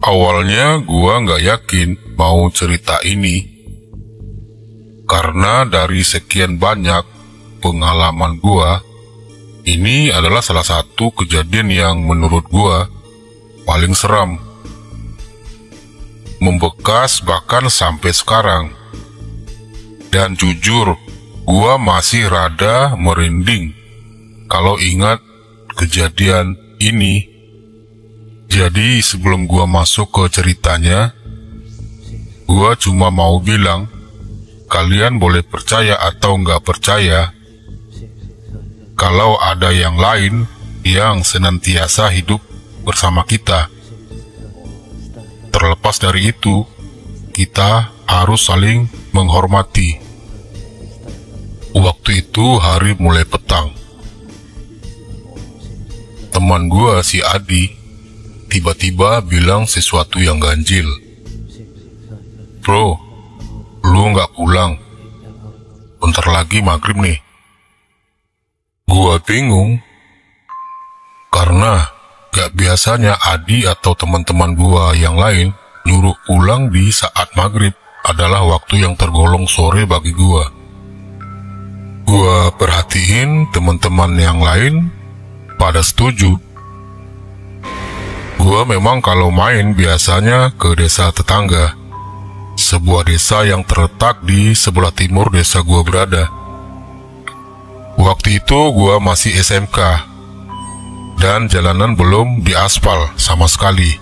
Awalnya gua nggak yakin mau cerita ini, karena dari sekian banyak pengalaman gua, ini adalah salah satu kejadian yang menurut gua paling seram, membekas bahkan sampai sekarang. Dan jujur, gua masih rada merinding kalau ingat kejadian ini. Jadi sebelum gua masuk ke ceritanya, gua cuma mau bilang, kalian boleh percaya atau nggak percaya, kalau ada yang lain yang senantiasa hidup bersama kita. Terlepas dari itu, kita harus saling menghormati. Waktu itu hari mulai petang. Teman gua si Adi tiba-tiba bilang sesuatu yang ganjil. Bro, lu nggak pulang? Bentar lagi maghrib nih. Gua bingung, karena gak biasanya Adi atau teman-teman gua yang lain nyuruh pulang di saat maghrib adalah waktu yang tergolong sore bagi gua. Gua perhatiin teman-teman yang lain pada setuju. Gua memang kalau main biasanya ke desa tetangga, sebuah desa yang terletak di sebelah timur desa gua berada. Waktu itu gua masih SMK, dan jalanan belum diaspal sama sekali.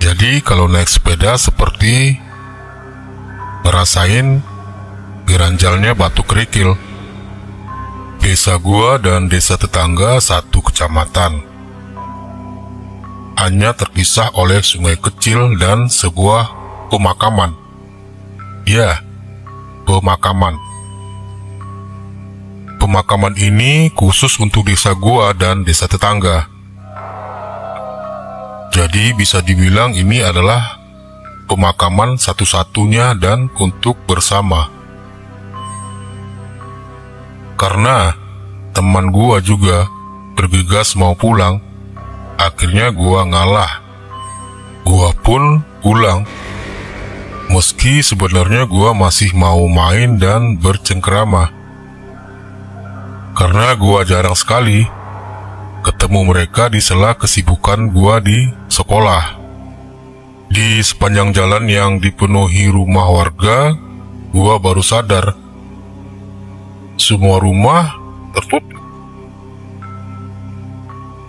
Jadi kalau naik sepeda seperti ngerasain geranjalnya batu kerikil. Desa gua dan desa tetangga satu kecamatan, hanya terpisah oleh sungai kecil dan sebuah pemakaman. Ya, pemakaman. Pemakaman ini khusus untuk desa gua dan desa tetangga. Jadi bisa dibilang ini adalah pemakaman satu-satunya dan untuk bersama. Karena teman gua juga bergegas mau pulang, akhirnya gua ngalah. Gua pun pulang. Meski sebenarnya gua masih mau main dan bercengkrama, karena gua jarang sekali ketemu mereka di sela kesibukan gua di sekolah. Di sepanjang jalan yang dipenuhi rumah warga, gua baru sadar semua rumah tertutup.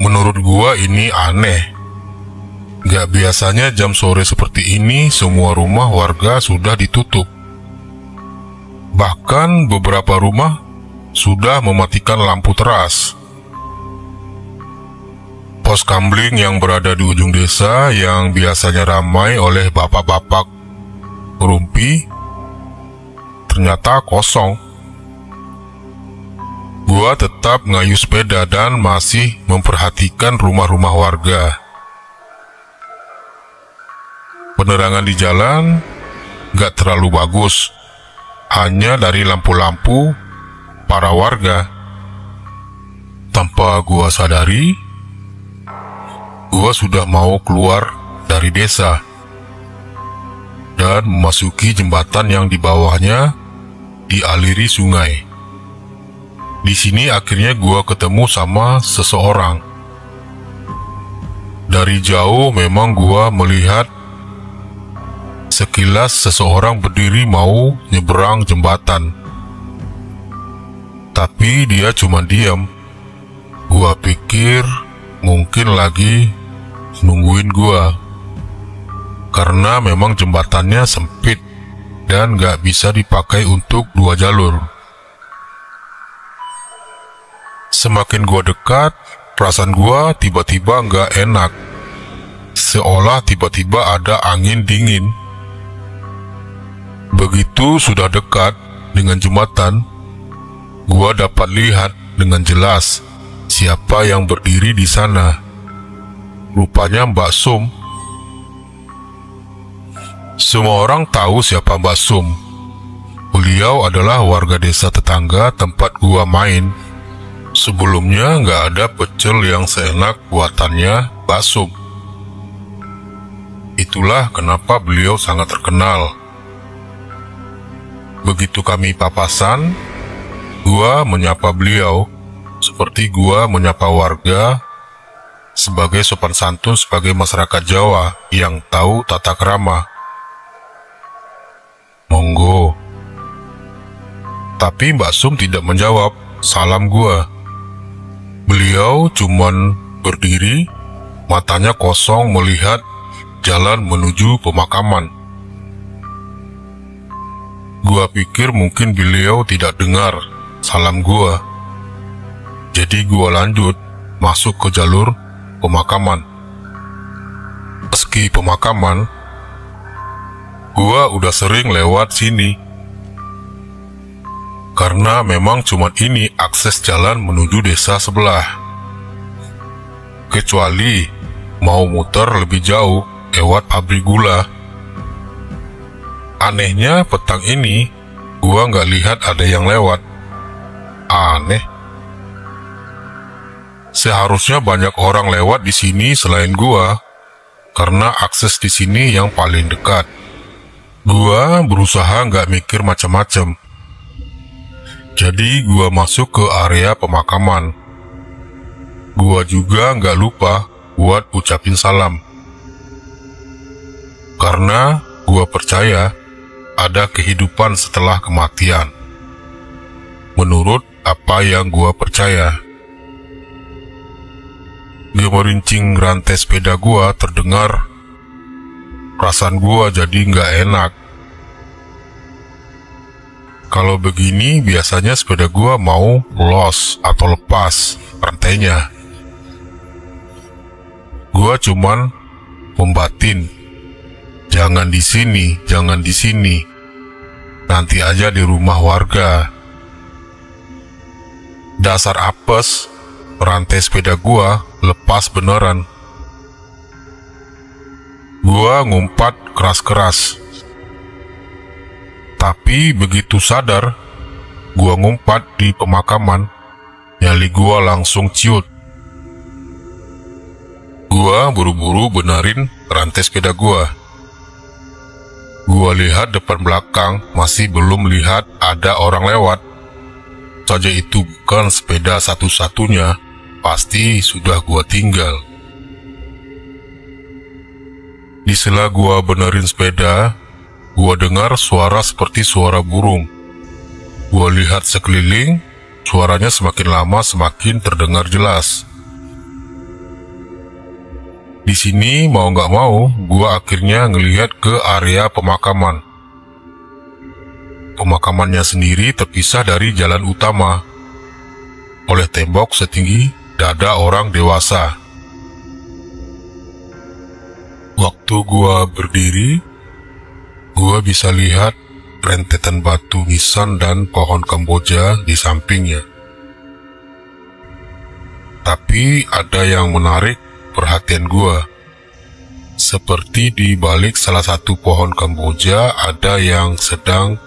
Menurut gua ini aneh. Gak biasanya jam sore seperti ini semua rumah warga sudah ditutup. Bahkan beberapa rumah sudah mematikan lampu teras. Pos kamling yang berada di ujung desa yang biasanya ramai oleh bapak-bapak rumpi ternyata kosong. Gua tetap ngayuh sepeda dan masih memperhatikan rumah-rumah warga. Penerangan di jalan gak terlalu bagus, hanya dari lampu-lampu para warga. Tanpa gua sadari, gua sudah mau keluar dari desa dan memasuki jembatan yang di bawahnya dialiri sungai. Di sini akhirnya gua ketemu sama seseorang. Dari jauh memang gua melihat sekilas seseorang berdiri mau nyeberang jembatan. Tapi dia cuma diam. Gua pikir mungkin lagi nungguin gua, karena memang jembatannya sempit dan gak bisa dipakai untuk dua jalur. Semakin gua dekat, perasaan gua tiba-tiba gak enak, seolah tiba-tiba ada angin dingin. Begitu sudah dekat dengan jembatan, gua dapat lihat dengan jelas siapa yang berdiri di sana. Rupanya Mbak Sum. Semua orang tahu siapa Mbak Sum. Beliau adalah warga desa tetangga tempat gua main. Sebelumnya nggak ada pecel yang seenak buatannya Mbak Sum. Itulah kenapa beliau sangat terkenal. Begitu kami papasan, gua menyapa beliau seperti gua menyapa warga, sebagai sopan santun sebagai masyarakat Jawa yang tahu tata krama. Monggo. Tapi Mbak Sum tidak menjawab salam gua. Beliau cuman berdiri, matanya kosong melihat jalan menuju pemakaman. Gua pikir mungkin beliau tidak dengar salam gua. Jadi gua lanjut masuk ke jalur pemakaman. Meski pemakaman, gua udah sering lewat sini. Karena memang cuma ini akses jalan menuju desa sebelah. Kecuali mau muter lebih jauh lewat pabrik gula. Anehnya petang ini gua nggak lihat ada yang lewat. Aneh. Seharusnya banyak orang lewat di sini selain gua, karena akses di sini yang paling dekat. Gua berusaha nggak mikir macam-macam. Jadi gua masuk ke area pemakaman. Gua juga nggak lupa buat ucapin salam. Karena gua percaya ada kehidupan setelah kematian. Menurut apa yang gua percaya. Gemerincing rantai sepeda gua terdengar. Perasaan gua jadi nggak enak. Kalau begini biasanya sepeda gua mau los atau lepas rantainya. Gua cuman membatin, jangan di sini, jangan di sini. Nanti aja di rumah warga. Dasar apes, rantai sepeda gua lepas beneran. Gua ngumpat keras-keras. Tapi begitu sadar, gua ngumpat di pemakaman, nyali gua langsung ciut. Gua buru-buru benerin rantai sepeda gua. Gua lihat depan belakang, masih belum lihat ada orang lewat. Saja itu bukan sepeda satu-satunya, pasti sudah gua tinggal. Di sela gua benerin sepeda, gua dengar suara seperti suara burung. Gua lihat sekeliling, suaranya semakin lama semakin terdengar jelas. Di sini mau nggak mau, gua akhirnya ngelihat ke area pemakaman. Pemakamannya sendiri terpisah dari jalan utama oleh tembok setinggi dada orang dewasa. Waktu gua berdiri, gua bisa lihat rentetan batu nisan dan pohon Kamboja di sampingnya. Tapi ada yang menarik perhatian gua. Seperti di balik salah satu pohon Kamboja ada yang sedang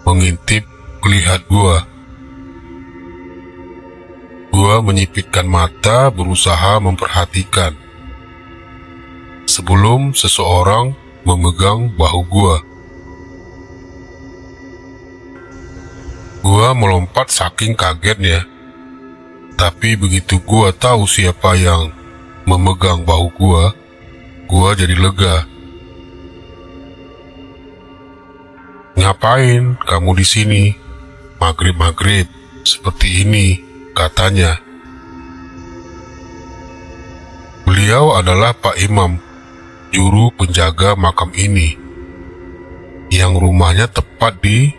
mengintip melihat gua. Gua menyipitkan mata berusaha memperhatikan. Sebelum seseorang memegang bahu gua. Gua melompat saking kagetnya. Tapi begitu gua tahu siapa yang memegang bahu gua jadi lega. "Ngapain kamu di sini? Maghrib-maghrib seperti ini," katanya. Beliau adalah Pak Imam, juru penjaga makam ini, yang rumahnya tepat di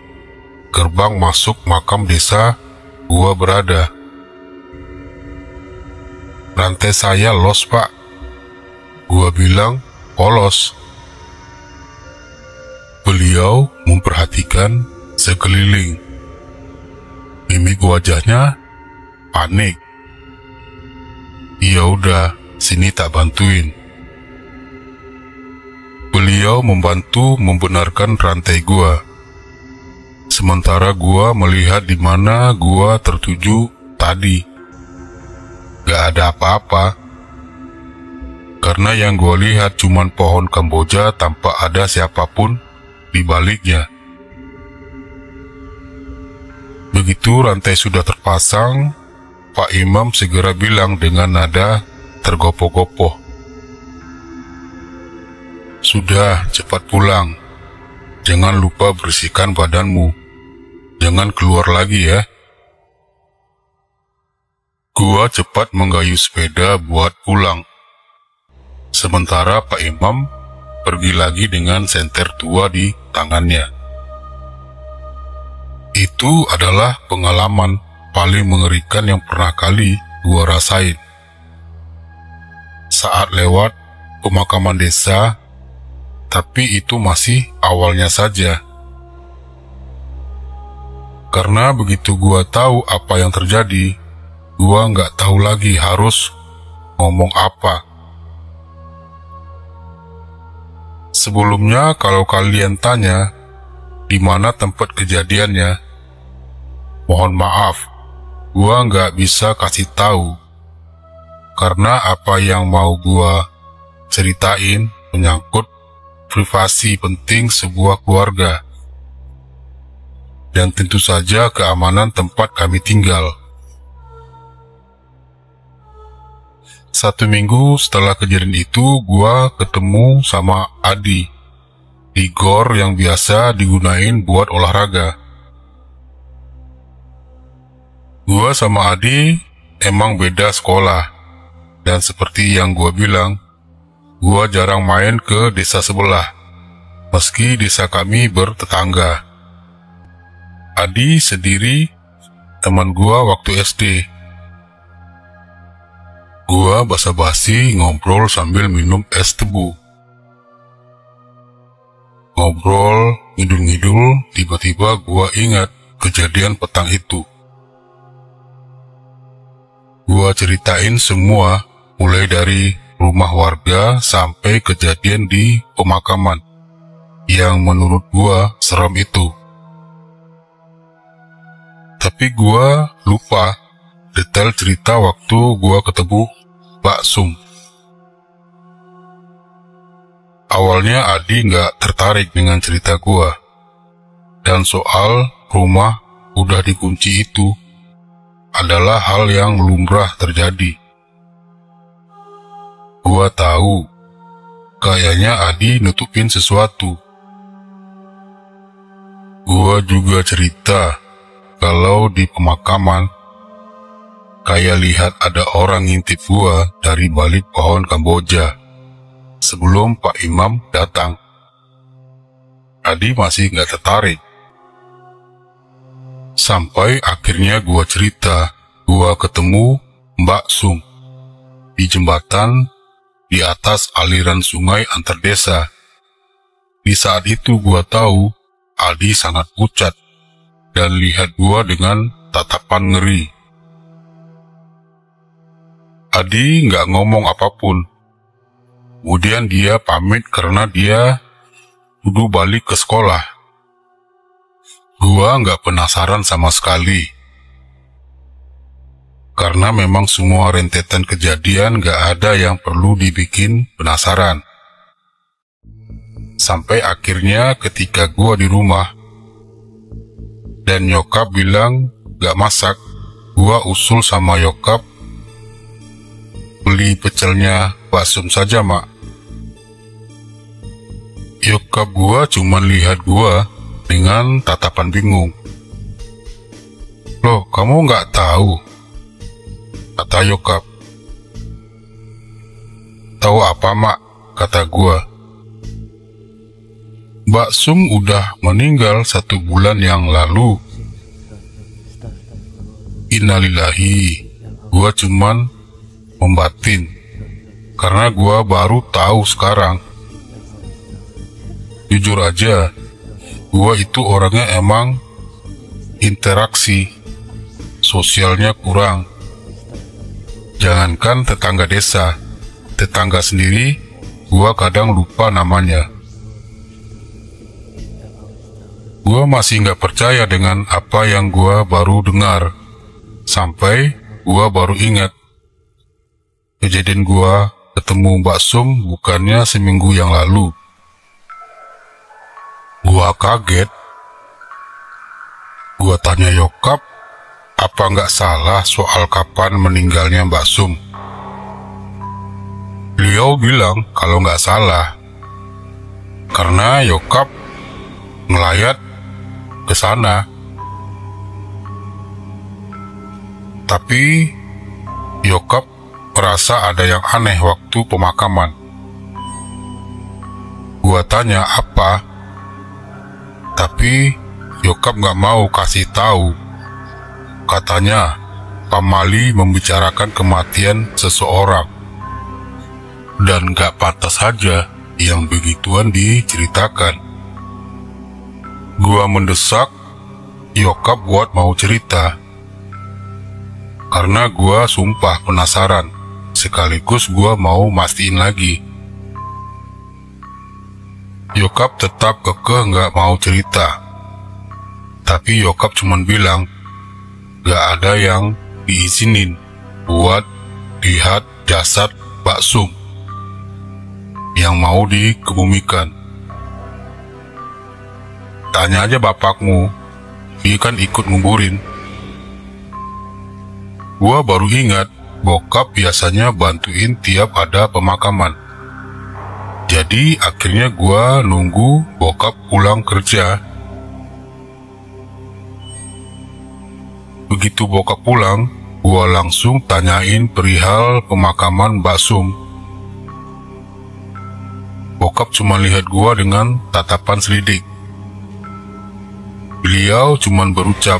gerbang masuk makam desa gua berada. "Rantai saya los, Pak." Gua bilang, "Polos." Beliau memperhatikan sekeliling. Mimik wajahnya panik. "Ya udah, sini tak bantuin." Beliau membantu membenarkan rantai gua. Sementara gua melihat di mana gua tertuju tadi. Gak ada apa-apa. karena yang gua lihat cuman pohon Kamboja tanpa ada siapapun di baliknya. Begitu rantai sudah terpasang, Pak Imam segera bilang dengan nada tergopoh-gopoh, "Sudah, cepat pulang. Jangan lupa bersihkan badanmu. Jangan keluar lagi ya." Gua cepat menggayuh sepeda buat pulang. Sementara Pak Imam pergi lagi dengan senter tua di tangannya. Itu adalah pengalaman paling mengerikan yang pernah kali gua rasain. Saat lewat pemakaman desa, tapi itu masih awalnya saja. Karena begitu gua tahu apa yang terjadi, gua nggak tahu lagi harus ngomong apa. Sebelumnya, kalau kalian tanya di mana tempat kejadiannya, mohon maaf, gua nggak bisa kasih tahu. Karena apa yang mau gua ceritain menyangkut privasi penting sebuah keluarga. Dan tentu saja keamanan tempat kami tinggal. 1 minggu setelah kejadian itu, gua ketemu sama Adi di gor yang biasa digunain buat olahraga. Gua sama Adi emang beda sekolah, dan seperti yang gua bilang, gua jarang main ke desa sebelah, meski desa kami bertetangga. Adi sendiri teman gua waktu SD. Gua basa-basi ngobrol sambil minum es tebu. Ngobrol, ngidul-ngidul, tiba-tiba gua ingat kejadian petang itu. Gua ceritain semua, mulai dari rumah warga sampai kejadian di pemakaman, yang menurut gua seram itu. Tapi gua lupa detail cerita waktu gua ketemu Pak Sum. Awalnya Adi nggak tertarik dengan cerita gua, dan soal rumah udah dikunci itu adalah hal yang lumrah terjadi. Gua tahu, kayaknya Adi nutupin sesuatu. Gua juga cerita kalau di pemakaman kayak lihat ada orang ngintip gua dari balik pohon Kamboja sebelum Pak Imam datang. Adi masih nggak tertarik. Sampai akhirnya gua cerita, gua ketemu Mbak Sum di jembatan di atas aliran sungai antar desa. Di saat itu gua tahu Adi sangat pucat dan lihat gua dengan tatapan ngeri. Adi nggak ngomong apapun. Kemudian dia pamit karena dia kudu balik ke sekolah. Gua nggak penasaran sama sekali. Karena memang semua rentetan kejadian nggak ada yang perlu dibikin penasaran. Sampai akhirnya ketika gua di rumah dan nyokap bilang nggak masak, gua usul sama nyokap, "Beli pecelnya Pak Sum saja, Mak." Nyokap gua cuman lihat gua dengan tatapan bingung. "Loh, kamu nggak tahu?" kata nyokap. "Tahu apa, Mak?" kata gua. "Mbak Sum udah meninggal 1 bulan yang lalu." Innalillahi, gua cuman membatin, karena gua baru tahu sekarang. Jujur aja, gua itu orangnya emang interaksi sosialnya kurang. Jangankan tetangga desa, tetangga sendiri gua kadang lupa namanya. Gua masih nggak percaya dengan apa yang gua baru dengar, sampai gua baru ingat kejadian gua ketemu Mbak Sum bukannya seminggu yang lalu. Gua kaget. Gua tanya Yokap, apa nggak salah soal kapan meninggalnya Mbak Sum? Beliau bilang kalau nggak salah, karena Yokap ngelayat ke sana. Tapi Yokap merasa ada yang aneh waktu pemakaman. Gua tanya apa, tapi Yokap nggak mau kasih tahu. Katanya pamali membicarakan kematian seseorang, dan nggak pantas saja yang begituan diceritakan. Gua mendesak Yokap buat mau cerita, karena gua sumpah penasaran, sekaligus gua mau mastiin lagi. Yokap tetap kekeh nggak mau cerita, tapi Yokap cuman bilang nggak ada yang diizinin buat lihat jasad Mbak Sum yang mau dikebumikan. Tanya aja bapakmu, dia kan ikut nguburin. Gua baru ingat, bokap biasanya bantuin tiap ada pemakaman. Jadi akhirnya gua nunggu bokap pulang kerja. Begitu bokap pulang, gua langsung tanyain perihal pemakaman Mbak Sum. Bokap cuma lihat gua dengan tatapan selidik. Beliau cuma berucap,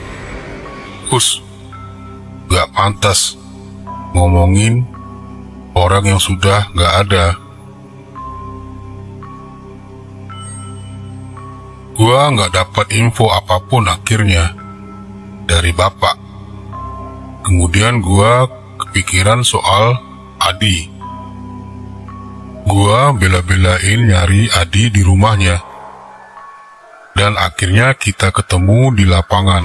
"Us, gak pantas ngomongin orang yang sudah gak ada." Gua gak dapat info apapun akhirnya dari bapak. Kemudian gua kepikiran soal Adi. Gua bela-belain nyari Adi di rumahnya, dan akhirnya kita ketemu di lapangan.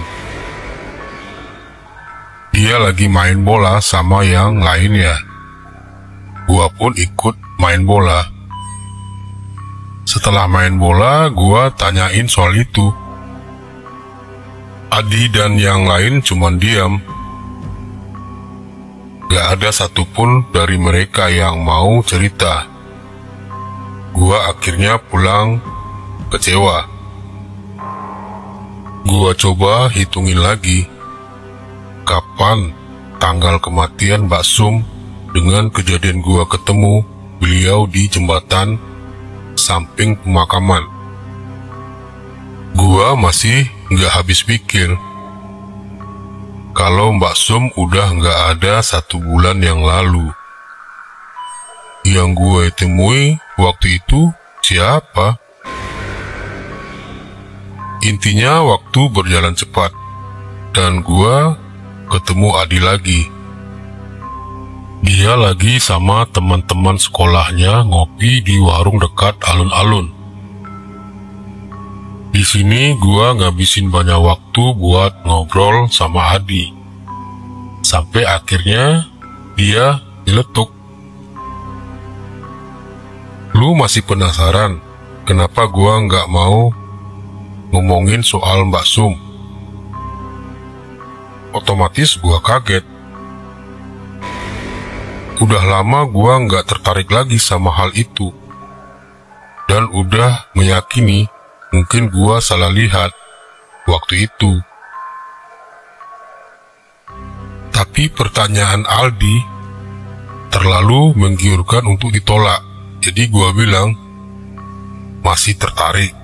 Dia lagi main bola sama yang lainnya. Gua pun ikut main bola. Setelah main bola, gua tanyain soal itu. Adi dan yang lain cuman diam. Gak ada satupun dari mereka yang mau cerita. Gua akhirnya pulang kecewa. Gua coba hitungin lagi kapan tanggal kematian Mbak Sum dengan kejadian gua ketemu beliau di jembatan samping pemakaman. Gua masih nggak habis pikir kalau Mbak Sum udah nggak ada 1 bulan yang lalu. Yang gue temui waktu itu siapa? Intinya waktu berjalan cepat, dan gue ketemu Adi lagi. Dia lagi sama teman-teman sekolahnya ngopi di warung dekat alun-alun. Di sini gua ngabisin banyak waktu buat ngobrol sama Adi. Sampai akhirnya dia nyeletuk. Lu masih penasaran kenapa gua nggak mau ngomongin soal Mbak Sum? Otomatis gua kaget. Udah lama gua nggak tertarik lagi sama hal itu, dan udah meyakini mungkin gua salah lihat waktu itu. Tapi pertanyaan Aldi terlalu menggiurkan untuk ditolak, jadi gua bilang masih tertarik.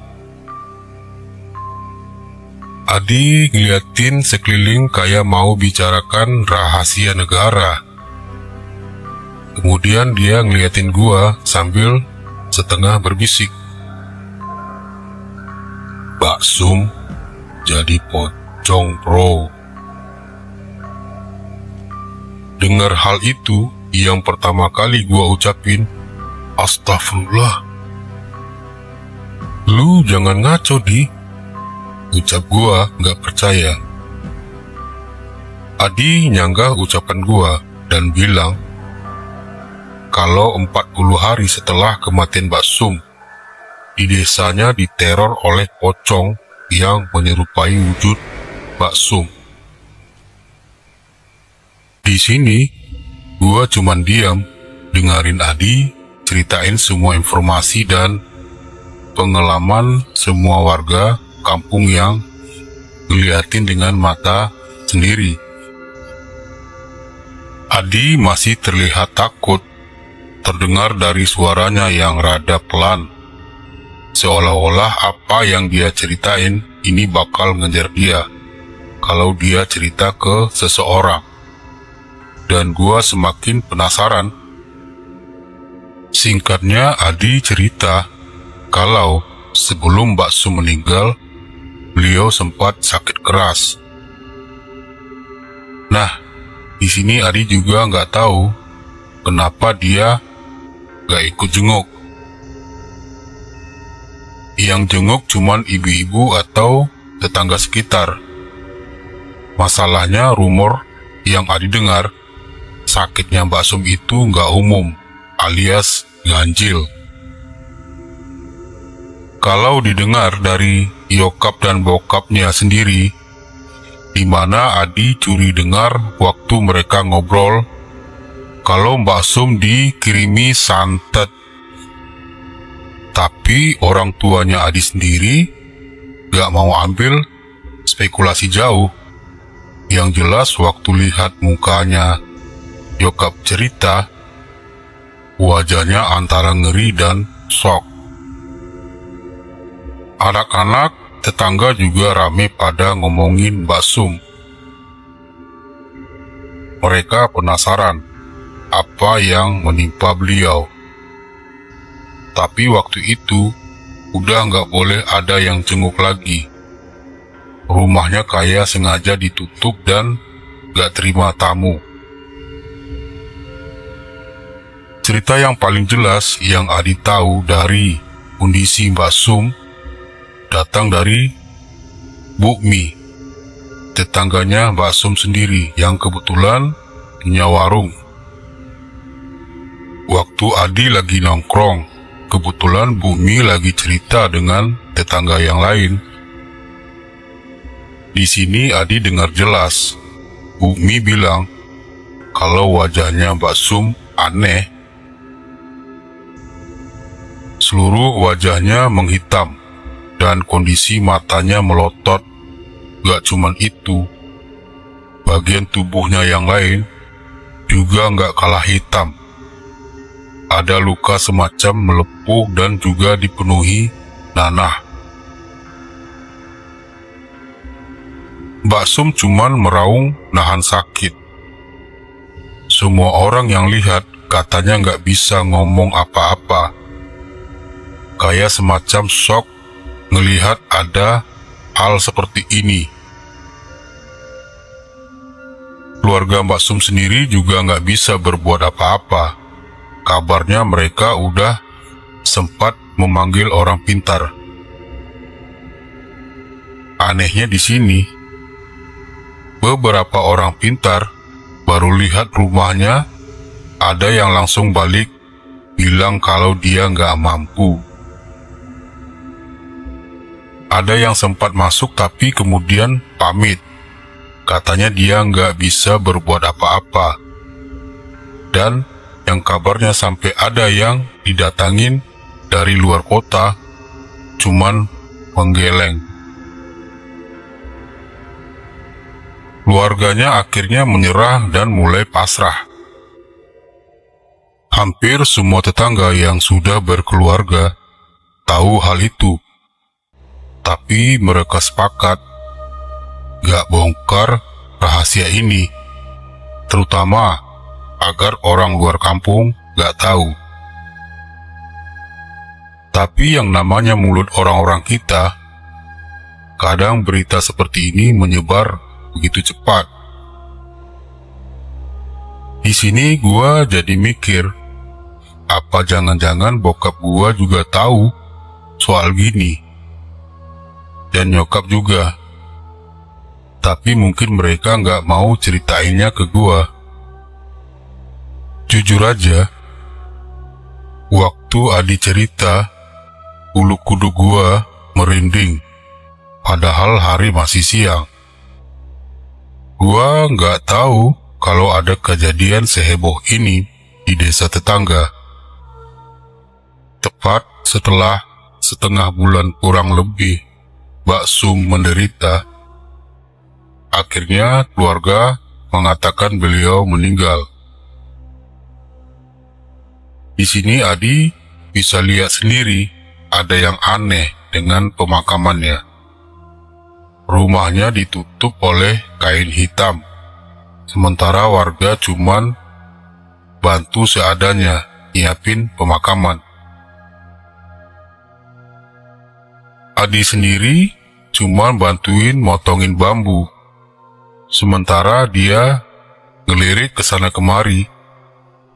Adi ngeliatin sekeliling kayak mau bicarakan rahasia negara. Kemudian dia ngeliatin gua sambil setengah berbisik. Mbak Sum jadi pocong, bro. Dengar hal itu, yang pertama kali gua ucapin, astagfirullah. Lu jangan ngaco, Di. Ucap gua gak percaya. Adi nyanggah ucapan gua dan bilang, kalau 40 hari setelah kematian Mbak Sum, di desanya diteror oleh pocong yang menyerupai wujud Mbak Sum. Di sini, gua cuman diam, dengerin Adi ceritain semua informasi dan pengalaman semua warga kampung yang ngeliatin dengan mata sendiri. Adi masih terlihat takut, terdengar dari suaranya yang rada pelan, seolah-olah apa yang dia ceritain ini bakal ngejar dia kalau dia cerita ke seseorang. Dan gua semakin penasaran. Singkatnya, Adi cerita kalau sebelum Mbak Sum meninggal, beliau sempat sakit keras. Nah, di sini Adi juga nggak tahu kenapa dia nggak ikut jenguk. Yang jenguk cuman ibu-ibu atau tetangga sekitar. Masalahnya rumor yang Adi dengar, sakitnya Mbak Sum itu nggak umum, alias ganjil. Kalau didengar dari nyokap dan bokapnya sendiri, di mana Adi curi dengar waktu mereka ngobrol kalau Mbak Sum dikirimi santet. Tapi orang tuanya Adi sendiri gak mau ambil spekulasi jauh. Yang jelas waktu lihat mukanya nyokap cerita, wajahnya antara ngeri dan shock. Anak-anak tetangga juga rame pada ngomongin Mbak Sum. Mereka penasaran apa yang menimpa beliau. Tapi waktu itu udah nggak boleh ada yang jenguk lagi. Rumahnya kayak sengaja ditutup dan nggak terima tamu. Cerita yang paling jelas yang Adi tahu dari kondisi Mbak Sum datang dari Bu Mi, tetangganya Mbak Sum sendiri yang kebetulan punya warung. Waktu Adi lagi nongkrong, kebetulan Bu Mi lagi cerita dengan tetangga yang lain. Di sini Adi dengar jelas, Bu Mi bilang kalau wajahnya Mbak Sum aneh. Seluruh wajahnya menghitam dan kondisi matanya melotot. Gak cuman itu, bagian tubuhnya yang lain juga gak kalah hitam. Ada luka semacam melepuh dan juga dipenuhi nanah. Mbak Sum cuman meraung nahan sakit. Semua orang yang lihat katanya gak bisa ngomong apa-apa. Kayak semacam shock ngelihat ada hal seperti ini. Keluarga Mbak Sum sendiri juga nggak bisa berbuat apa-apa. Kabarnya mereka udah sempat memanggil orang pintar. Anehnya di sini, beberapa orang pintar baru lihat rumahnya, ada yang langsung balik bilang kalau dia nggak mampu. Ada yang sempat masuk tapi kemudian pamit. Katanya dia nggak bisa berbuat apa-apa. Dan yang kabarnya sampai ada yang didatangin dari luar kota, cuman menggeleng. Keluarganya akhirnya menyerah dan mulai pasrah. Hampir semua tetangga yang sudah berkeluarga tahu hal itu. Tapi mereka sepakat gak bongkar rahasia ini, terutama agar orang luar kampung gak tahu. Tapi yang namanya mulut orang-orang kita, kadang berita seperti ini menyebar begitu cepat. Di sini gua jadi mikir, apa jangan-jangan bokap gua juga tahu soal gini? Dan nyokap juga. Tapi mungkin mereka nggak mau ceritainnya ke gua. Jujur aja, Waktu Adi cerita, bulu kuduk gua merinding, padahal hari masih siang. Gua nggak tahu kalau ada kejadian seheboh ini di desa tetangga. Tepat setelah setengah bulan kurang lebih Mbak Sum menderita, akhirnya keluarga mengatakan beliau meninggal. Di sini Adi bisa lihat sendiri ada yang aneh dengan pemakamannya. Rumahnya ditutup oleh kain hitam, sementara warga cuman bantu seadanya nyiapin pemakaman. Adi sendiri cuma bantuin motongin bambu, sementara dia ngelirik ke sana kemari,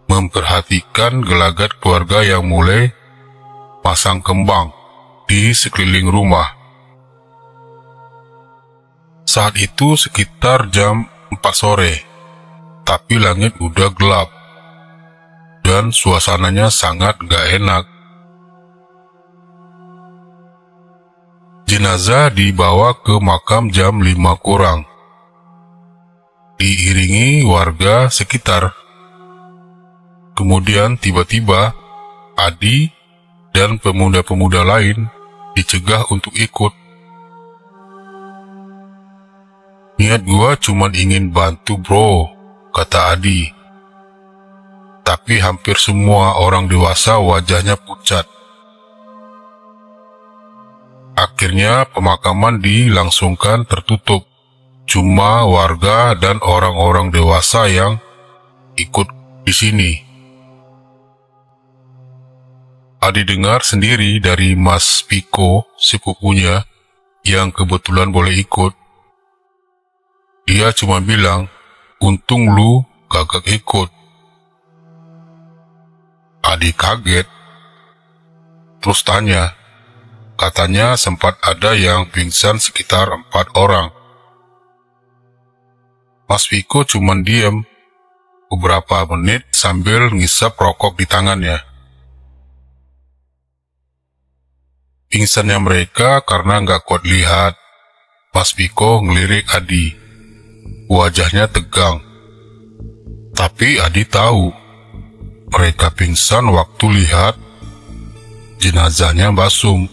memperhatikan gelagat keluarga yang mulai pasang kembang di sekeliling rumah. Saat itu sekitar jam 4 sore, tapi langit udah gelap dan suasananya sangat gak enak. Jenazah dibawa ke makam jam 5 kurang, diiringi warga sekitar. Kemudian tiba-tiba Adi dan pemuda-pemuda lain dicegah untuk ikut. Niat gua cuma ingin bantu bro, kata Adi. Tapi hampir semua orang dewasa wajahnya pucat. Akhirnya pemakaman dilangsungkan tertutup. Cuma warga dan orang-orang dewasa yang ikut di sini. Adi dengar sendiri dari Mas Piko, sepupunya, yang kebetulan boleh ikut. Dia cuma bilang, untung lu kagak ikut. Adi kaget, terus tanya. Katanya sempat ada yang pingsan sekitar 4 orang. Mas Viko cuma diam beberapa menit sambil ngisap rokok di tangannya. Pingsannya mereka karena nggak kuat lihat. Mas Viko ngelirik Adi. Wajahnya tegang. Tapi Adi tahu mereka pingsan waktu lihat jenazahnya Mbak Sum.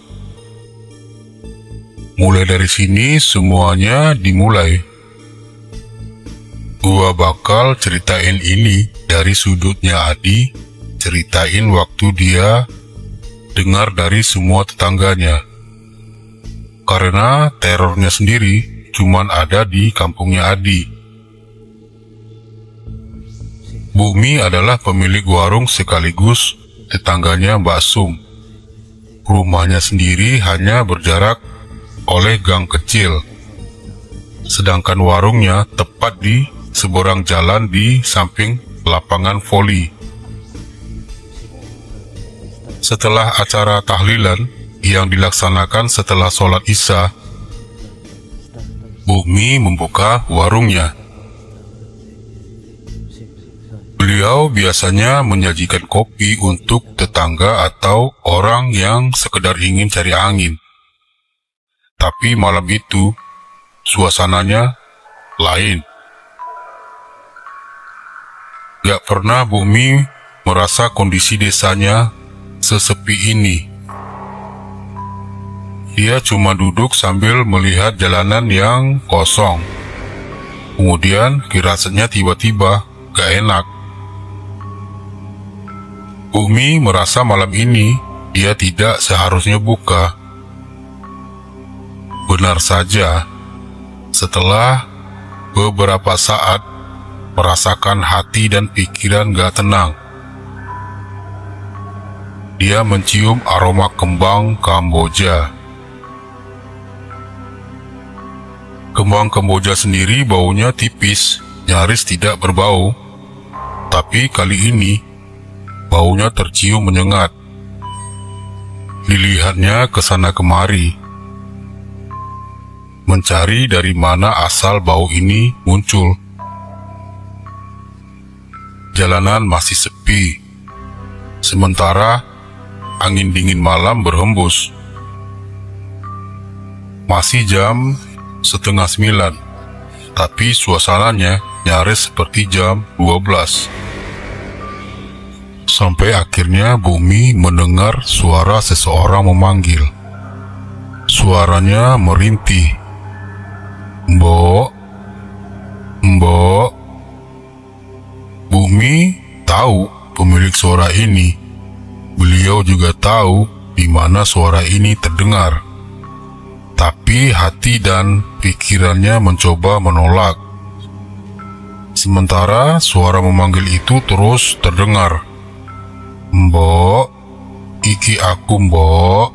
Mulai dari sini semuanya dimulai. Gua bakal ceritain ini dari sudutnya Adi, ceritain waktu dia dengar dari semua tetangganya. Karena terornya sendiri cuman ada di kampungnya Adi. Bumi adalah pemilik warung sekaligus tetangganya Mbak Sum. Rumahnya sendiri hanya berjarak oleh gang kecil, sedangkan warungnya tepat di seberang jalan di samping lapangan voli. Setelah acara tahlilan yang dilaksanakan setelah sholat Isya, Bumi membuka warungnya. Beliau biasanya menyajikan kopi untuk tetangga atau orang yang sekedar ingin cari angin. Tapi malam itu, suasananya lain. Gak pernah Bumi merasa kondisi desanya sesepi ini. Dia cuma duduk sambil melihat jalanan yang kosong. Kemudian firasatnya tiba-tiba gak enak. Bumi merasa malam ini dia tidak seharusnya buka. Benar saja, setelah beberapa saat merasakan hati dan pikiran gak tenang, dia mencium aroma kembang Kamboja. Kembang Kamboja sendiri baunya tipis, nyaris tidak berbau, tapi kali ini baunya tercium menyengat. Dilihatnya ke sana kemari, mencari dari mana asal bau ini muncul. Jalanan masih sepi, sementara angin dingin malam berhembus. Masih jam 8:30, tapi suasananya nyaris seperti jam 12. Sampai akhirnya Bumi mendengar suara seseorang memanggil. Suaranya merintih. "Mbok, Mbok." Bumi tahu pemilik suara ini. Beliau juga tahu di mana suara ini terdengar. Tapi hati dan pikirannya mencoba menolak. Sementara suara memanggil itu terus terdengar. "Mbok, iki aku, Mbok."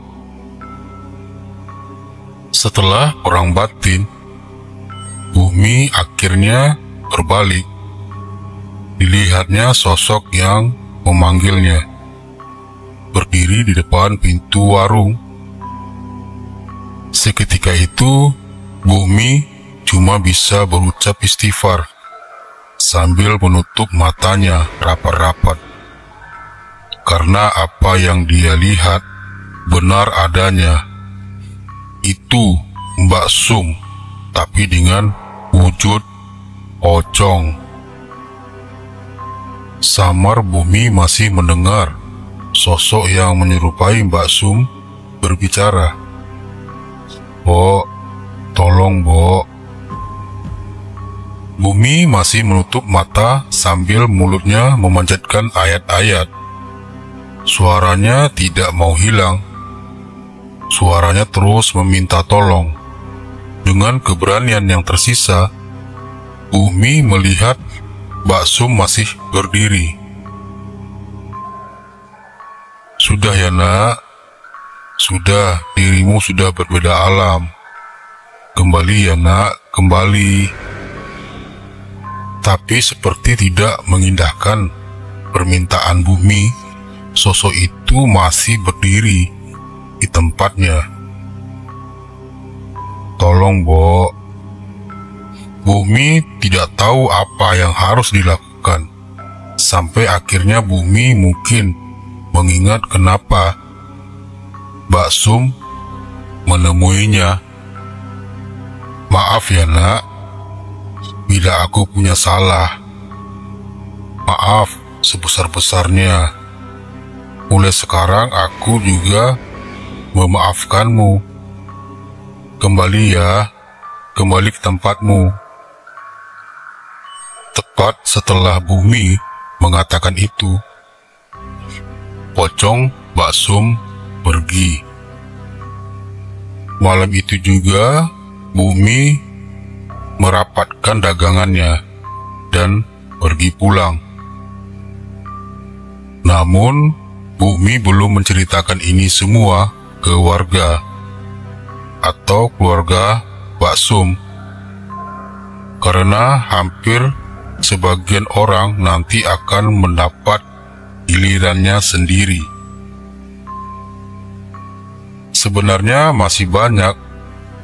Setelah perang batin, Bumi akhirnya berbalik. Dilihatnya sosok yang memanggilnya, berdiri di depan pintu warung. Seketika itu, Bumi cuma bisa berucap istighfar sambil menutup matanya rapat-rapat. Karena apa yang dia lihat benar adanya. Itu Mbak Sum, tapi dengan wujud pocong. Samar Bumi masih mendengar sosok yang menyerupai Mbak Sum berbicara. "Mbok, tolong, Mbok." Bumi masih menutup mata sambil mulutnya memanjatkan ayat-ayat. Suaranya tidak mau hilang. Suaranya terus meminta tolong. Dengan keberanian yang tersisa, Bumi melihat Mbak Sum masih berdiri. "Sudah ya, Nak. Sudah, dirimu sudah berbeda alam. Kembali ya, Nak, kembali." Tapi seperti tidak mengindahkan permintaan Bumi, sosok itu masih berdiri di tempatnya. "Tolong, Mbok." Bumi tidak tahu apa yang harus dilakukan. Sampai akhirnya Bumi mungkin mengingat kenapa Mbak Sum menemuinya. "Maaf ya, Nak, bila aku punya salah. Maaf sebesar-besarnya. Mulai sekarang aku juga memaafkanmu. Kembali ya, kembali ke tempatmu." Tepat setelah Bumi mengatakan itu, pocong Mbak Sum pergi. Malam itu juga Bumi merapatkan dagangannya dan pergi pulang. Namun Bumi belum menceritakan ini semua ke warga atau keluarga Mbak Sum, karena hampir sebagian orang nanti akan mendapat gilirannya sendiri. Sebenarnya masih banyak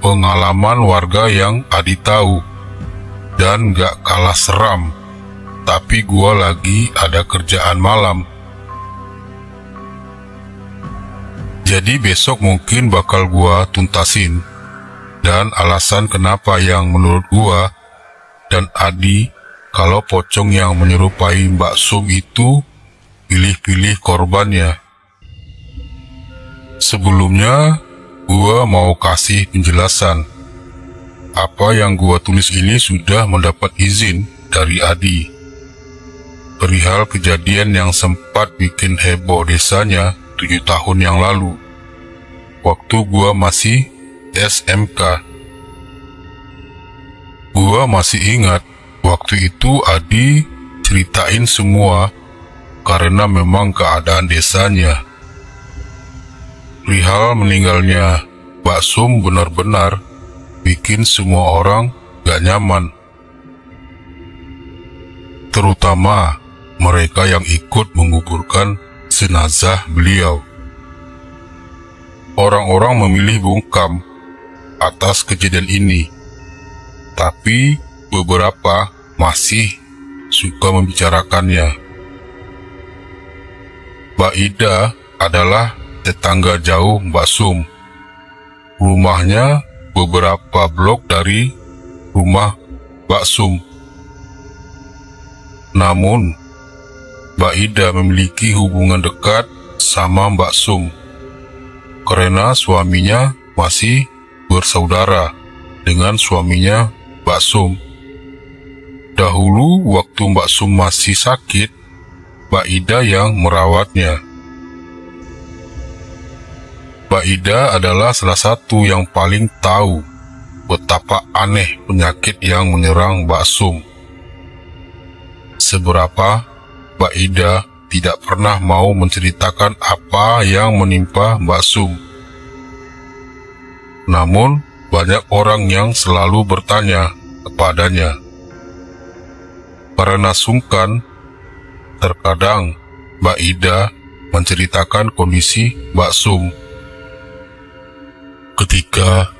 pengalaman warga yang Adi tahu dan gak kalah seram, tapi gua lagi ada kerjaan malam. Jadi besok mungkin bakal gua tuntasin, dan alasan kenapa yang menurut gua dan Adi kalau pocong yang menyerupai Mbak Sum itu pilih-pilih korbannya. Sebelumnya, gua mau kasih penjelasan. Apa yang gua tulis ini sudah mendapat izin dari Adi. Perihal kejadian yang sempat bikin heboh desanya 7 tahun yang lalu, waktu gua masih SMK. Gua masih ingat waktu itu Adi ceritain semua karena memang keadaan desanya. Perihal meninggalnya Mbak Sum benar-benar bikin semua orang gak nyaman, terutama mereka yang ikut menguburkan jenazah beliau. Orang-orang memilih bungkam atas kejadian ini, tapi beberapa masih suka membicarakannya. Mbak Ida adalah tetangga jauh Mbak Sum. Rumahnya beberapa blok dari rumah Mbak Sum. Namun, Mbak Ida memiliki hubungan dekat sama Mbak Sum karena suaminya masih bersaudara dengan suaminya Mbak Sum. Dahulu waktu Mbak Sum masih sakit, Mbak Ida yang merawatnya. Mbak Ida adalah salah satu yang paling tahu betapa aneh penyakit yang menyerang Mbak Sum. Seberapa Mbak Ida tidak pernah mau menceritakan apa yang menimpa Mbak Sum. Namun, banyak orang yang selalu bertanya kepadanya. Karena sungkan, terkadang Mbak Ida menceritakan kondisi Mbak Sum. Ketika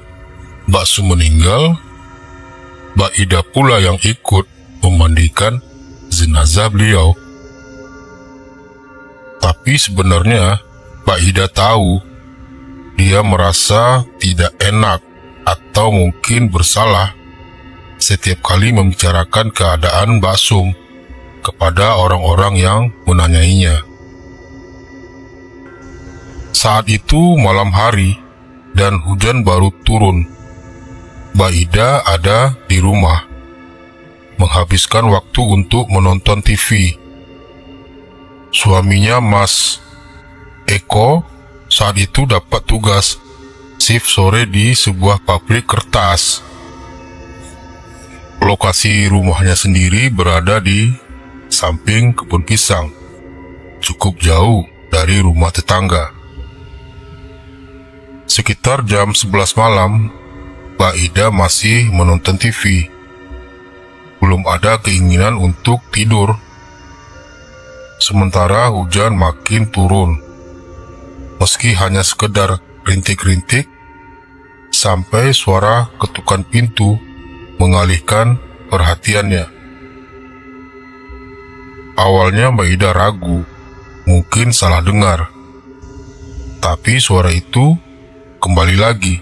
Mbak Sum meninggal, Mbak Ida pula yang ikut memandikan jenazah beliau. Tapi sebenarnya Mbak Ida tahu dia merasa tidak enak atau mungkin bersalah setiap kali membicarakan keadaan Mbak Sum kepada orang-orang yang menanyainya. Saat itu malam hari dan hujan baru turun. Mbak Ida ada di rumah, menghabiskan waktu untuk menonton TV. Suaminya Mas Eko saat itu dapat tugas shift sore di sebuah pabrik kertas. Lokasi rumahnya sendiri berada di samping kebun pisang, cukup jauh dari rumah tetangga. Sekitar jam 11 malam, Mbak Ida masih menonton TV. Belum ada keinginan untuk tidur. Sementara hujan makin turun. Meski hanya sekedar rintik-rintik, sampai suara ketukan pintu mengalihkan perhatiannya. Awalnya Mbak Ida ragu, mungkin salah dengar. Tapi suara itu kembali lagi.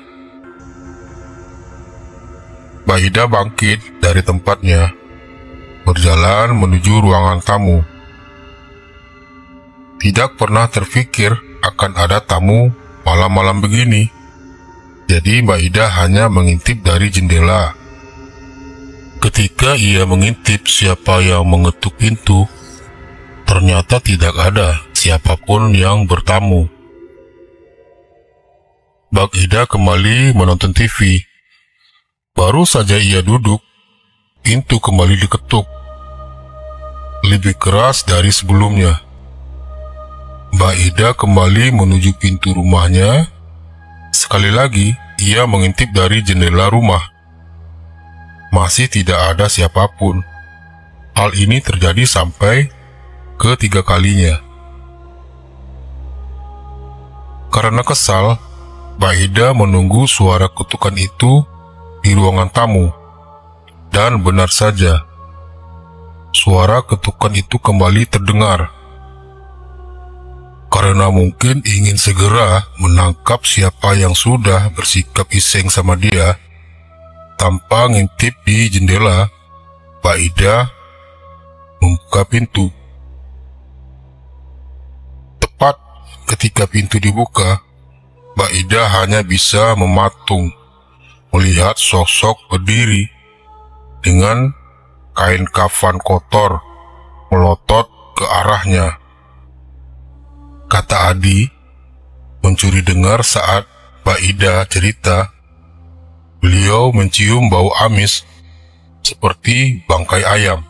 Mbak Ida bangkit dari tempatnya, berjalan menuju ruangan tamu. Tidak pernah terfikir akan ada tamu malam-malam begini. Jadi Mbak Ida hanya mengintip dari jendela. Ketika ia mengintip siapa yang mengetuk pintu, ternyata tidak ada siapapun yang bertamu. Mbak Ida kembali menonton TV. Baru saja ia duduk, pintu kembali diketuk. Lebih keras dari sebelumnya. Mbak Ida kembali menuju pintu rumahnya. Sekali lagi, ia mengintip dari jendela rumah. Masih tidak ada siapapun. Hal ini terjadi sampai ketiga kalinya. Karena kesal, Mbak Ida menunggu suara kutukan itu di ruangan tamu. Dan benar saja, suara ketukan itu kembali terdengar. Karena mungkin ingin segera menangkap siapa yang sudah bersikap iseng sama dia, tanpa ngintip di jendela, Mbak Ida membuka pintu. Tepat ketika pintu dibuka, Mbak Ida hanya bisa mematung melihat sosok berdiri dengan kain kafan kotor melotot ke arahnya. Kata Adi, mencuri dengar saat Mbak Ida cerita, beliau mencium bau amis seperti bangkai ayam.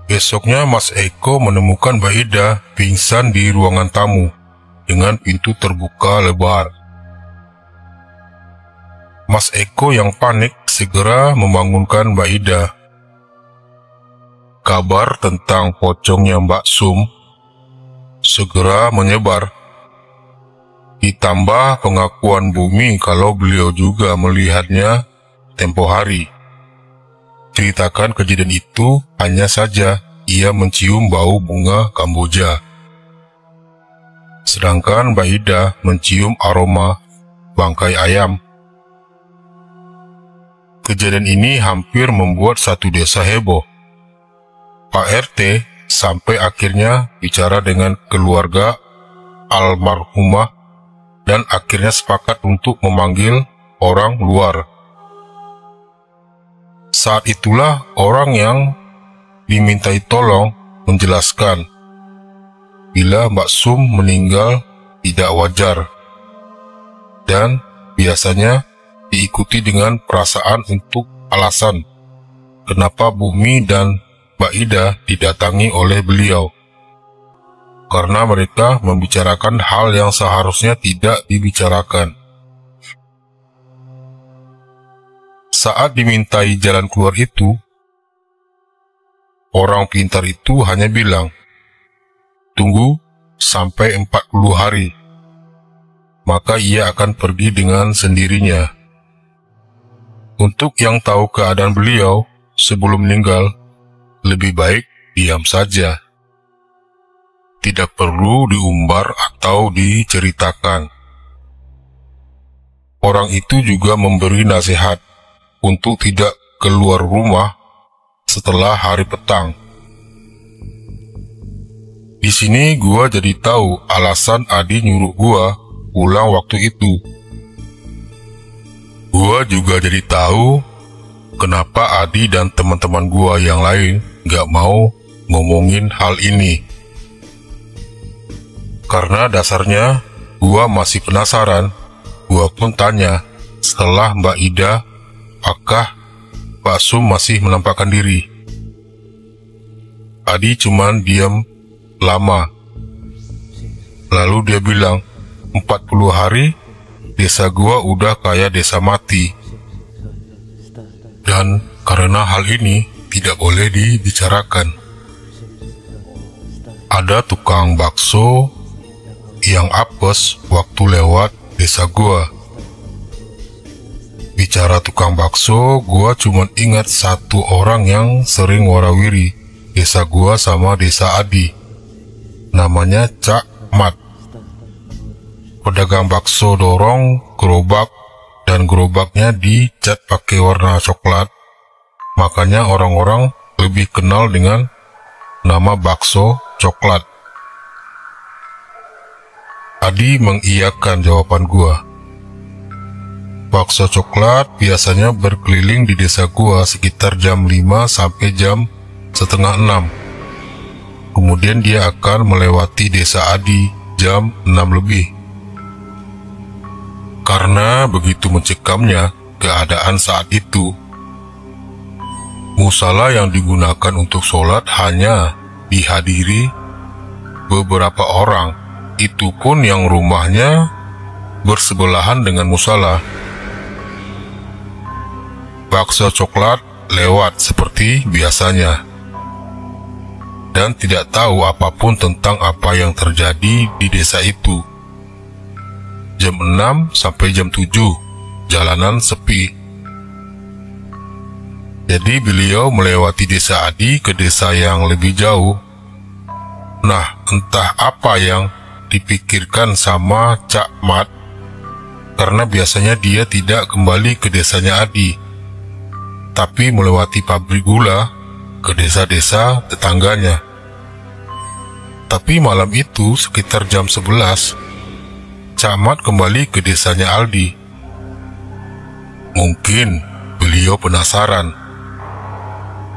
Besoknya Mas Eko menemukan Mbak Ida pingsan di ruangan tamu dengan pintu terbuka lebar. Mas Eko yang panik segera membangunkan Mbak Ida. Kabar tentang pocongnya Mbak Sum segera menyebar. Ditambah pengakuan Bumi kalau beliau juga melihatnya tempo hari. Ceritakan kejadian itu, hanya saja ia mencium bau bunga Kamboja. sedangkan Mbak Ida mencium aroma bangkai ayam. Kejadian ini hampir membuat satu desa heboh. Pak RT sampai akhirnya bicara dengan keluarga almarhumah dan akhirnya sepakat untuk memanggil orang luar. Saat itulah orang yang dimintai tolong menjelaskan bila Mbak Sum meninggal tidak wajar dan biasanya diikuti dengan perasaan untuk alasan kenapa Bumi dan Mbak Ida didatangi oleh beliau, karena mereka membicarakan hal yang seharusnya tidak dibicarakan. Saat dimintai jalan keluar itu, orang pintar itu hanya bilang, "Tunggu sampai 40 hari, maka ia akan pergi dengan sendirinya." Untuk yang tahu keadaan beliau sebelum meninggal, lebih baik diam saja. Tidak perlu diumbar atau diceritakan. Orang itu juga memberi nasihat untuk tidak keluar rumah setelah hari petang. Di sini gua jadi tahu alasan Adi nyuruh gua pulang waktu itu. Gua juga jadi tahu kenapa Adi dan teman-teman gua yang lain gak mau ngomongin hal ini. Karena dasarnya gua masih penasaran, gua pun tanya setelah Mbak Ida, apakah Mbak Sum masih menampakkan diri. Adi cuman diam lama. Lalu dia bilang, 40 hari desa gua udah kayak desa mati. Dan karena hal ini tidak boleh dibicarakan. Ada tukang bakso yang apes waktu lewat desa gua. Bicara tukang bakso, gua cuma ingat satu orang yang sering warawiri desa gua sama desa Adi. Namanya Cak Mat. Pedagang bakso dorong gerobak dan gerobaknya dicat pakai warna coklat. Makanya orang-orang lebih kenal dengan nama bakso coklat. Adi mengiyakan jawaban gua. Bakso coklat biasanya berkeliling di desa gua sekitar jam 5 sampai jam setengah 6. Kemudian dia akan melewati desa Adi jam 6 lebih. Karena begitu mencekamnya keadaan saat itu, musala yang digunakan untuk sholat hanya dihadiri beberapa orang, itu pun yang rumahnya bersebelahan dengan musala. Bakso coklat lewat seperti biasanya dan tidak tahu apapun tentang apa yang terjadi di desa itu. Jam 6 sampai jam 7 jalanan sepi. Jadi beliau melewati desa Adi ke desa yang lebih jauh. Nah, entah apa yang dipikirkan sama Cak Mat, karena biasanya dia tidak kembali ke desanya Adi, tapi melewati pabrik gula ke desa-desa tetangganya. Tapi malam itu sekitar jam 11, Cak Mat kembali ke desanya Aldi. Mungkin beliau penasaran,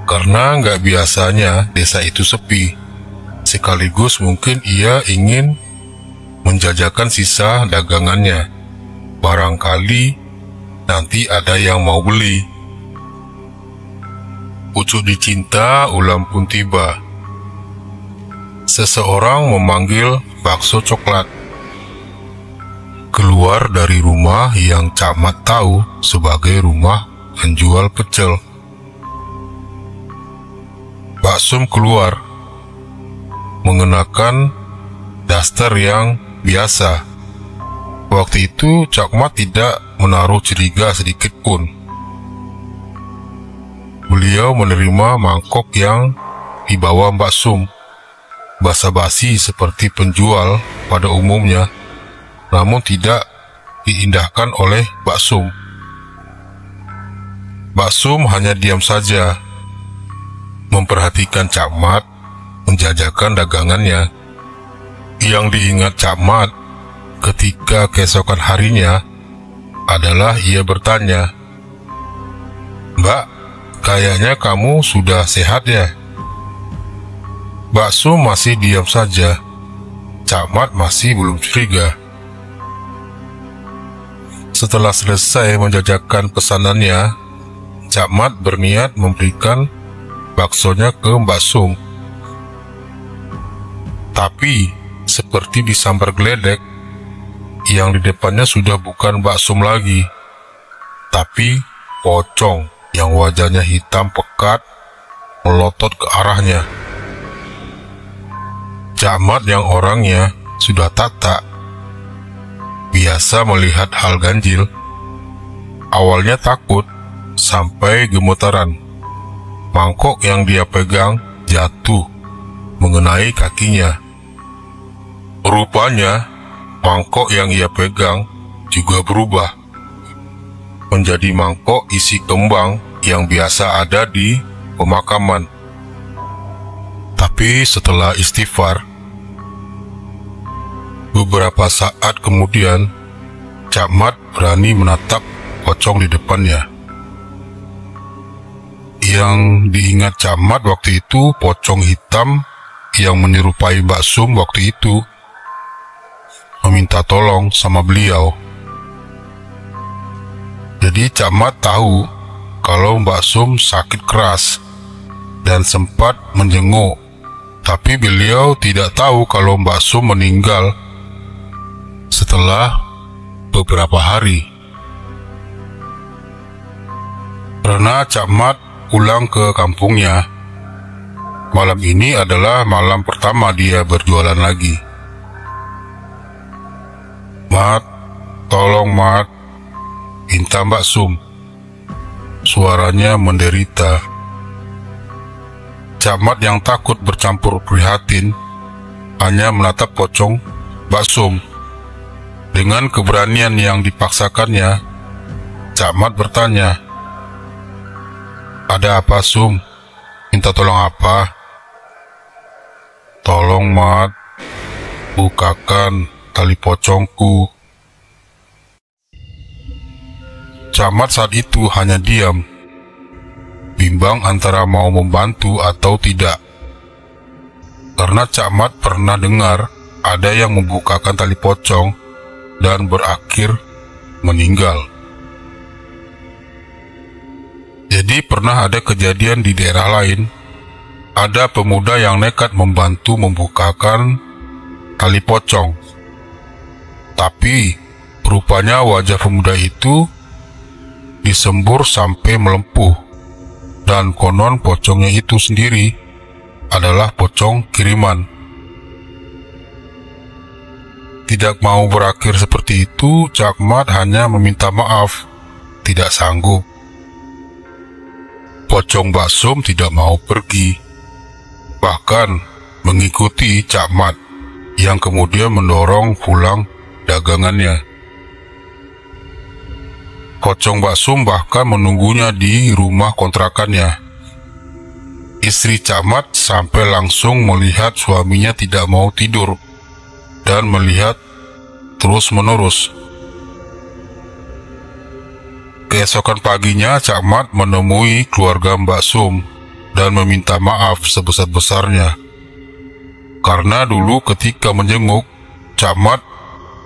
karena nggak biasanya desa itu sepi. Sekaligus mungkin ia ingin menjajakan sisa dagangannya. Barangkali nanti ada yang mau beli. Pucuk dicinta, ulam pun tiba. Seseorang memanggil bakso coklat keluar dari rumah yang Cak Mat tahu sebagai rumah penjual pecel. Mbak Sum keluar mengenakan daster yang biasa. Waktu itu Cak Mat tidak menaruh curiga sedikit pun. Beliau menerima mangkok yang dibawa Mbak Sum, basa-basi seperti penjual pada umumnya, namun tidak diindahkan oleh Mbak Sum. Mbak Sum hanya diam saja, memperhatikan Cak Mat menjajakan dagangannya. Yang diingat Cak Mat ketika keesokan harinya adalah ia bertanya, "Mbak, kayaknya kamu sudah sehat ya?" Mbak Sum masih diam saja. Cak Mat masih belum curiga. Setelah selesai menjajakan pesanannya, Cak Mat berniat memberikan baksonya ke Mbak Sum. Tapi seperti disambar geledek, yang di depannya sudah bukan Mbak Sum lagi, tapi pocong yang wajahnya hitam pekat melotot ke arahnya. Cak Mat yang orangnya sudah tak biasa melihat hal ganjil, awalnya takut sampai gemetaran. Mangkok yang dia pegang jatuh mengenai kakinya. Rupanya mangkok yang ia pegang juga berubah menjadi mangkok isi kembang yang biasa ada di pemakaman. Tapi setelah istighfar, beberapa saat kemudian Cak Mat berani menatap pocong di depannya. Yang diingat Cak Mat waktu itu pocong hitam yang menyerupai Mbak Sum waktu itu meminta tolong sama beliau. Jadi Cak Mat tahu kalau Mbak Sum sakit keras dan sempat menjenguk, tapi beliau tidak tahu kalau Mbak Sum meninggal setelah beberapa hari. Karena Cak Mat pulang ke kampungnya, malam ini adalah malam pertama dia berjualan lagi. "Mat, tolong Mat," pinta Mbak Sum. Suaranya menderita. Cak Mat yang takut bercampur prihatin hanya menatap pocong Mbak Sum. Dengan keberanian yang dipaksakannya, Cak Mat bertanya, "Ada apa, Sum? Minta tolong apa?" "Tolong Mat, bukakan tali pocongku." Cak Mat saat itu hanya diam, bimbang antara mau membantu atau tidak. Karena Cak Mat pernah dengar ada yang membukakan tali pocong dan berakhir meninggal. Jadi pernah ada kejadian di daerah lain, ada pemuda yang nekat membantu membukakan tali pocong. Tapi rupanya wajah pemuda itu disembur sampai melempuh, dan konon pocongnya itu sendiri adalah pocong kiriman. Tidak mau berakhir seperti itu, Cak Mat hanya meminta maaf, tidak sanggup. Pocong Mbak Sum tidak mau pergi, bahkan mengikuti Cak Mat yang kemudian mendorong pulang dagangannya. Pocong Mbak Sum bahkan menunggunya di rumah kontrakannya. Istri Cak Mat sampai langsung melihat suaminya tidak mau tidur dan melihat terus-menerus. Keesokan paginya Cak Mat menemui keluarga Mbak Sum dan meminta maaf sebesar-besarnya. Karena dulu ketika menjenguk, Cak Mat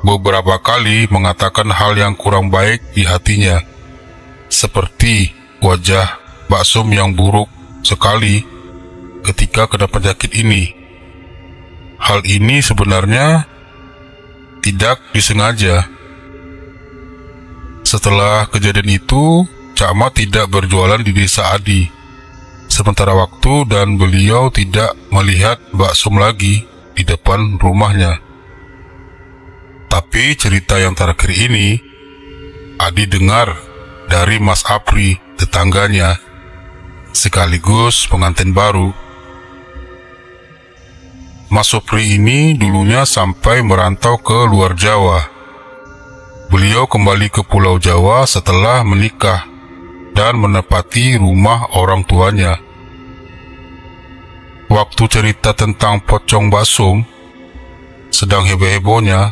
beberapa kali mengatakan hal yang kurang baik di hatinya, seperti wajah Mbak Sum yang buruk sekali ketika kena penyakit ini. Hal ini sebenarnya tidak disengaja. Setelah kejadian itu, Cak Mat tidak berjualan di desa Adi sementara waktu dan beliau tidak melihat Mbak Sum lagi di depan rumahnya. Tapi cerita yang terakhir ini Adi dengar dari Mas Apri, tetangganya, sekaligus pengantin baru. Mas Supri ini dulunya sampai merantau ke luar Jawa. Beliau kembali ke Pulau Jawa setelah menikah dan menepati rumah orang tuanya. Waktu cerita tentang pocong Mbak Sum sedang heboh-hebohnya,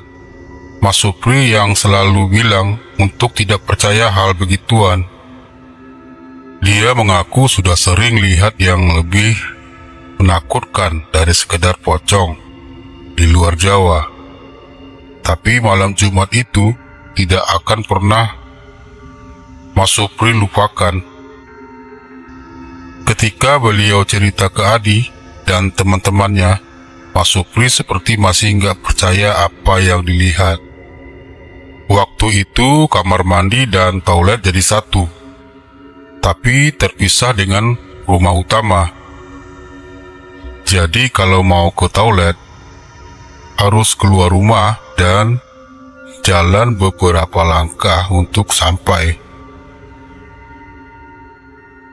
Mas Supri yang selalu bilang untuk tidak percaya hal begituan. Dia mengaku sudah sering lihat yang lebih menakutkan dari sekedar pocong di luar Jawa. Tapi malam Jumat itu tidak akan pernah Mas Supri lupakan. Ketika beliau cerita ke Adi dan teman-temannya, Mas Supri seperti masih nggak percaya apa yang dilihat. Waktu itu kamar mandi dan toilet jadi satu, tapi terpisah dengan rumah utama. Jadi kalau mau ke toilet, harus keluar rumah dan jalan beberapa langkah untuk sampai.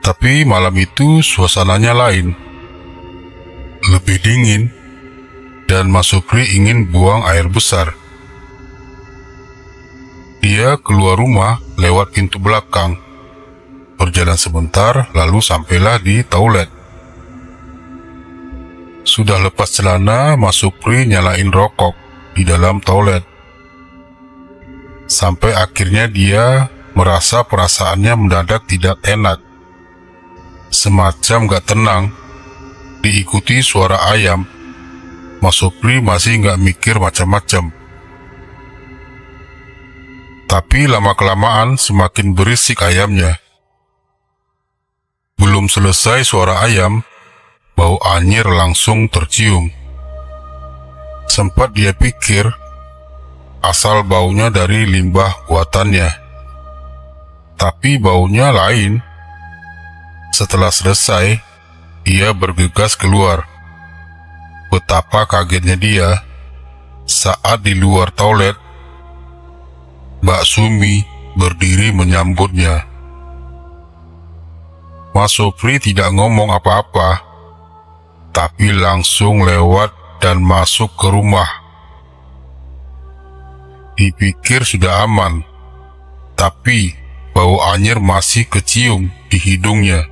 Tapi malam itu suasananya lain, lebih dingin, dan Mas Supri ingin buang air besar. Dia keluar rumah lewat pintu belakang, berjalan sebentar, lalu sampailah di toilet. Sudah lepas celana, Mas Supri nyalain rokok di dalam toilet. Sampai akhirnya dia merasa perasaannya mendadak tidak enak. Semacam gak tenang. Diikuti suara ayam. Mas Supri masih gak mikir macam-macam. Tapi lama-kelamaan semakin berisik ayamnya. Belum selesai suara ayam, bau anyir langsung tercium. Sempat dia pikir asal baunya dari limbah buatannya, tapi baunya lain. Setelah selesai, dia bergegas keluar. Betapa kagetnya dia saat di luar toilet Mbak Sumi berdiri menyambutnya. Mas Supri tidak ngomong apa-apa, tapi langsung lewat dan masuk ke rumah. Dipikir sudah aman, tapi bau anyir masih kecium di hidungnya.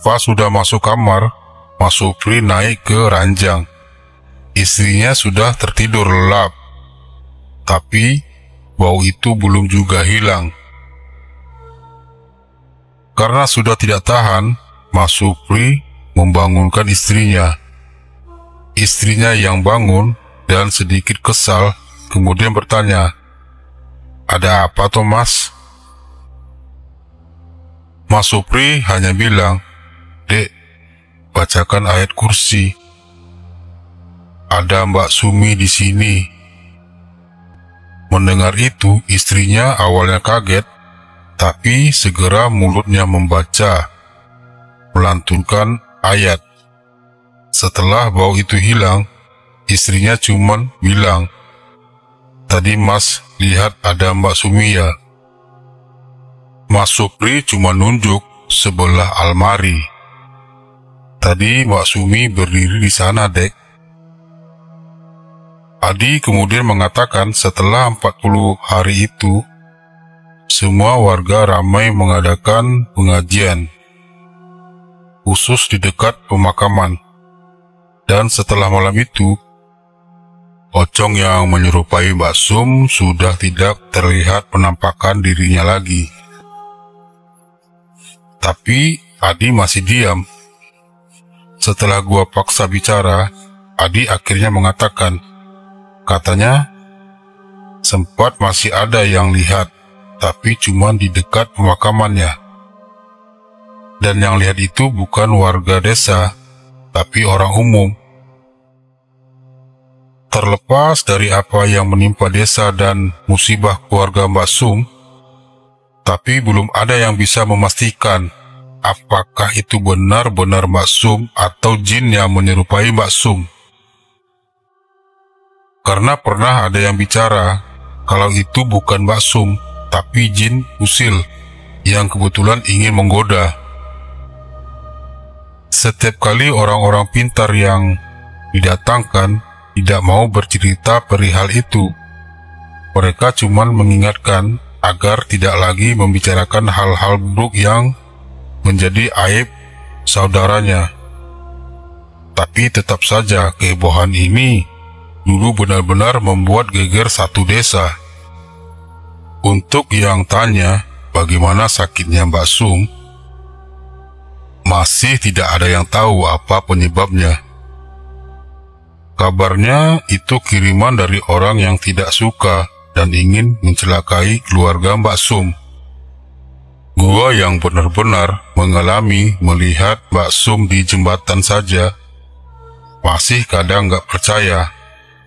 Pas sudah masuk kamar, Mas Supri naik ke ranjang. Istrinya sudah tertidur lelap, tapi bau itu belum juga hilang. Karena sudah tidak tahan, Mas Supri membangunkan istrinya. Istrinya yang bangun dan sedikit kesal, kemudian bertanya, "Ada apa toh, Mas?" Mas Supri hanya bilang, "Dek, bacakan ayat kursi. Ada Mbak Sumi di sini." Mendengar itu, istrinya awalnya kaget, tapi segera mulutnya membaca, melantunkan ayat. Setelah bau itu hilang, istrinya cuman bilang, "Tadi Mas lihat ada Mbak Sumi ya?" Mas Supri cuma nunjuk sebelah almari. "Tadi Mbak Sumi berdiri di sana, Dek." Adi kemudian mengatakan setelah 40 hari itu, semua warga ramai mengadakan pengajian, khusus di dekat pemakaman. Dan setelah malam itu, pocong yang menyerupai Mbak Sum sudah tidak terlihat penampakan dirinya lagi. Tapi Adi masih diam. Setelah gua paksa bicara, Adi akhirnya mengatakan, katanya sempat masih ada yang lihat, tapi cuma di dekat pemakamannya. Dan yang lihat itu bukan warga desa, tapi orang umum. Terlepas dari apa yang menimpa desa dan musibah keluarga Mbak Sum, tapi belum ada yang bisa memastikan apakah itu benar-benar Mbak Sum atau jin yang menyerupai Mbak Sum. Karena pernah ada yang bicara kalau itu bukan Mbak Sum, tapi jin usil yang kebetulan ingin menggoda. Setiap kali orang-orang pintar yang didatangkan tidak mau bercerita perihal itu. Mereka cuma mengingatkan agar tidak lagi membicarakan hal-hal buruk yang menjadi aib saudaranya. Tapi tetap saja kehebohan ini dulu benar-benar membuat geger satu desa. Untuk yang tanya bagaimana sakitnya Mbak Sum, masih tidak ada yang tahu apa penyebabnya. Kabarnya itu kiriman dari orang yang tidak suka dan ingin mencelakai keluarga Mbak Sum. Gua yang benar-benar mengalami melihat Mbak Sum di jembatan saja masih kadang gak percaya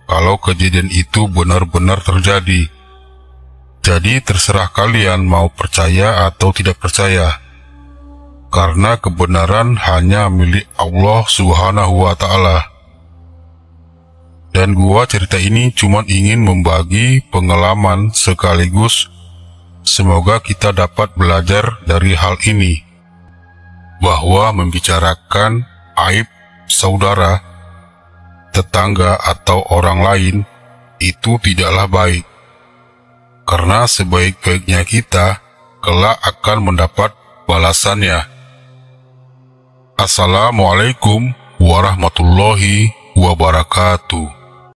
kalau kejadian itu benar-benar terjadi. Jadi terserah kalian mau percaya atau tidak percaya, karena kebenaran hanya milik Allah Subhanahu wa Ta'ala. Dan gua cerita ini cuma ingin membagi pengalaman sekaligus semoga kita dapat belajar dari hal ini, bahwa membicarakan aib saudara, tetangga atau orang lain itu tidaklah baik, karena sebaik-baiknya kita kelak akan mendapat balasannya. Assalamualaikum warahmatullahi wabarakatuh.